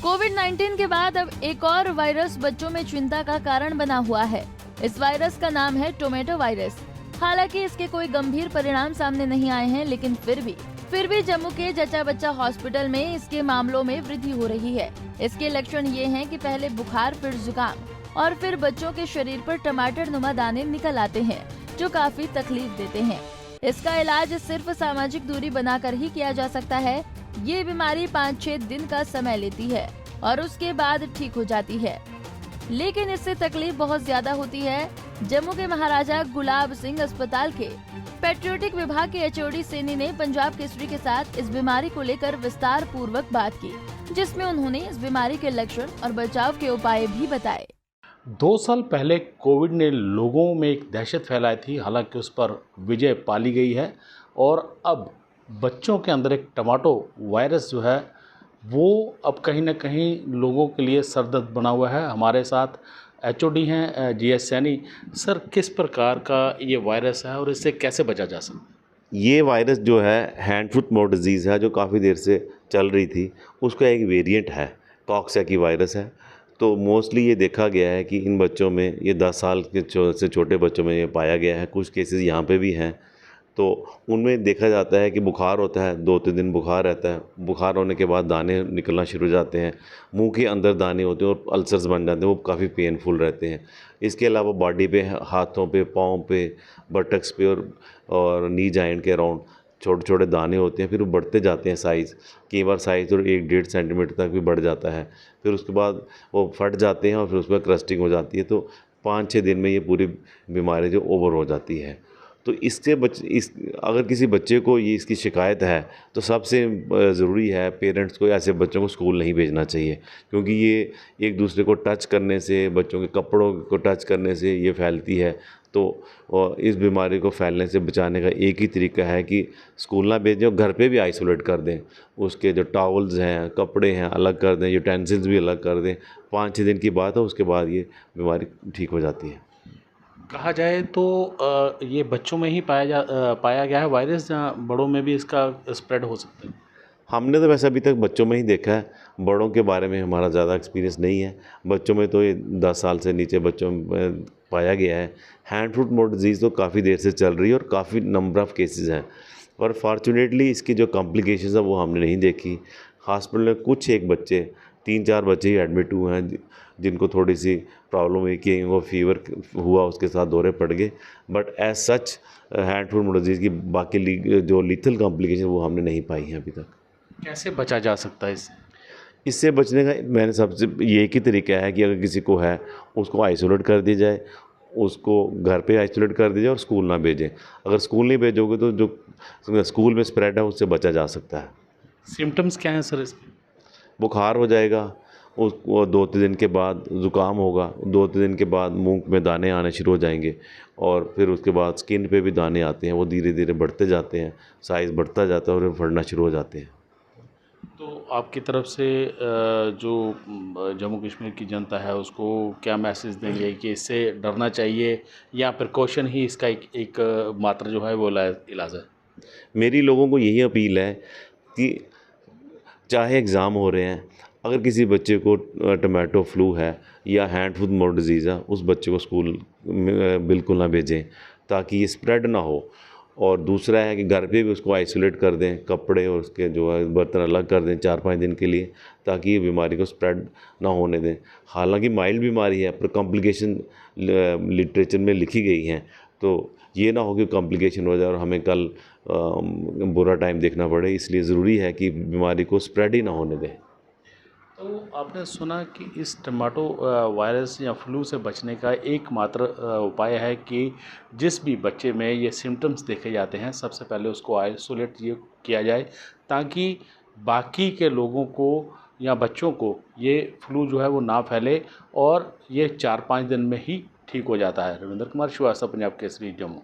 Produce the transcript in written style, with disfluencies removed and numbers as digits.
कोविड-19 के बाद अब एक और वायरस बच्चों में चिंता का कारण बना हुआ है। इस वायरस का नाम है टोमेटो वायरस। हालांकि इसके कोई गंभीर परिणाम सामने नहीं आए हैं, लेकिन फिर भी जम्मू के जचा बच्चा हॉस्पिटल में इसके मामलों में वृद्धि हो रही है। इसके लक्षण ये हैं कि पहले बुखार, फिर जुकाम और फिर बच्चों के शरीर पर टमाटर नुमा दाने निकल आते हैं, जो काफी तकलीफ देते हैं। इसका इलाज सिर्फ सामाजिक दूरी बनाकर ही किया जा सकता है। ये बीमारी 5-6 दिन का समय लेती है और उसके बाद ठीक हो जाती है, लेकिन इससे तकलीफ बहुत ज्यादा होती है। जम्मू के महाराजा गुलाब सिंह अस्पताल के पेट्रियोटिक विभाग के एचओडी सैनी ने पंजाब केसरी के साथ इस बीमारी को लेकर विस्तार पूर्वक बात की, जिसमें उन्होंने इस बीमारी के लक्षण और बचाव के उपाय भी बताए। 2 साल पहले कोविड ने लोगों में एक दहशत फैलाई थी, हालांकि उस पर विजय पा ली गई है और अब बच्चों के अंदर एक टमाटो वायरस जो है वो अब कहीं ना कहीं लोगों के लिए सरदर्द बना हुआ है। हमारे साथ एचओडी हैं जीएस सैनी। सर, किस प्रकार का ये वायरस है और इससे कैसे बचा जा सकता है? ये वायरस जो है हैंड फुट माउथ डिजीज़ है, जो काफ़ी देर से चल रही थी। उसका एक वेरिएंट है, कॉक्सैकी वायरस है। तो मोस्टली ये देखा गया है कि इन बच्चों में, ये 10 साल के से छोटे बच्चों में ये पाया गया है। कुछ केसेस यहाँ पे भी हैं। तो उनमें देखा जाता है कि बुखार होता है, 2-3 दिन बुखार रहता है। बुखार होने के बाद दाने निकलना शुरू हो जाते हैं, मुंह के अंदर दाने होते हैं और अल्सर्स बन जाते हैं, वो काफ़ी पेनफुल रहते हैं। इसके अलावा बॉडी पे, हाथों पे, पाँव पे, बटक्स पे और नी जॉइंट के अराउंड छोटे छोटे दाने होते हैं। फिर वो बढ़ते जाते हैं साइज़, कई बार साइज़ और 1-1.5 सेंटीमीटर तक भी बढ़ जाता है। फिर उसके बाद वो फट जाते हैं और फिर उसमें क्रस्टिंग हो जाती है। तो 5-6 दिन में ये पूरी बीमारी जो ओवर हो जाती है। तो इससे अगर किसी बच्चे को ये इसकी शिकायत है तो सबसे ज़रूरी है पेरेंट्स को ऐसे बच्चों को स्कूल नहीं भेजना चाहिए, क्योंकि ये एक दूसरे को टच करने से, बच्चों के कपड़ों को टच करने से ये फैलती है। तो इस बीमारी को फैलने से बचाने का एक ही तरीका है कि स्कूल ना भेजें और घर पे भी आइसोलेट कर दें। उसके जो टॉवल्स हैं, कपड़े हैं, अलग कर दें, यूटेंसिल्स भी अलग कर दें। 5-6 दिन की बात है, उसके बाद ये बीमारी ठीक हो जाती है। कहा जाए तो ये बच्चों में ही पाया गया है वायरस, जहाँ बड़ों में भी इसका स्प्रेड हो सकता है? हमने तो वैसे अभी तक बच्चों में ही देखा है, बड़ों के बारे में हमारा ज़्यादा एक्सपीरियंस नहीं है। बच्चों में तो ये 10 साल से नीचे बच्चों में पाया गया है। हैंड फुट माउथ डिजीज़ तो काफ़ी देर से चल रही है और काफ़ी नंबर ऑफ़ केसेस हैं, पर फॉर्चुनेटली इसकी जो कॉम्प्लिकेशंस है वो हमने नहीं देखी। हॉस्पिटल में कुछ एक बच्चे, 3-4 बच्चे ही एडमिट हुए हैं जिनको थोड़ी सी प्रॉब्लम हुई कि वो फीवर हुआ, उसके साथ दौरे पड़ गए। But as such hand foot mouth disease की बाकी जो लीथल कॉम्प्लिकेशन वो हमने नहीं पाई हैं अभी तक। कैसे बचा जा सकता है इससे? इससे बचने का मैंने सबसे ये एक ही तरीका है कि अगर किसी को है उसको आइसोलेट कर दिया जाए, उसको घर पे आइसोलेट कर दिया जाए और स्कूल ना भेजें। अगर स्कूल नहीं भेजोगे तो जो स्कूल में स्प्रेड है उससे बचा जा सकता है। सिम्टम्स क्या हैं सर इसके? बुखार हो जाएगा, वो 2-3 दिन के बाद ज़ुकाम होगा, 2-3 दिन के बाद मुंह में दाने आने शुरू हो जाएंगे और फिर उसके बाद स्किन पे भी दाने आते हैं। वो धीरे धीरे बढ़ते जाते हैं, साइज़ बढ़ता जाता है और फटना शुरू हो जाते हैं। तो आपकी तरफ से जो जम्मू कश्मीर की जनता है उसको क्या मैसेज देंगे कि इससे डरना चाहिए या प्रिकॉशन ही इसका एक मात्र जो है वो इलाज है? मेरी लोगों को यही अपील है कि चाहे एग्ज़ाम हो रहे हैं, अगर किसी बच्चे को टोमेटो फ्लू है या हैंड फुट माउथ डिजीज़ है, उस बच्चे को स्कूल में बिल्कुल ना भेजें ताकि ये स्प्रेड ना हो। और दूसरा है कि घर पे भी उसको आइसोलेट कर दें, कपड़े और उसके जो है बर्तन अलग कर दें 4-5 दिन के लिए, ताकि ये बीमारी को स्प्रेड ना होने दें। हालांकि माइल्ड बीमारी है, पर कॉम्प्लिकेशन लिटरेचर में लिखी गई हैं, तो ये ना हो कि कॉम्प्लिकेशन हो जाए और हमें कल बुरा टाइम देखना पड़े। इसलिए ज़रूरी है कि बीमारी को स्प्रेड ही ना होने दें। तो आपने सुना कि इस टमाटो वायरस या फ्लू से बचने का एकमात्र उपाय है कि जिस भी बच्चे में ये सिम्टम्स देखे जाते हैं सबसे पहले उसको आइसोलेट ये किया जाए, ताकि बाकी के लोगों को या बच्चों को ये फ्लू जो है वो ना फैले और ये 4-5 दिन में ही ठीक हो जाता है। रविंद्र कुमार श्रीवास्तव, पंजाब केसरी, जम्मू।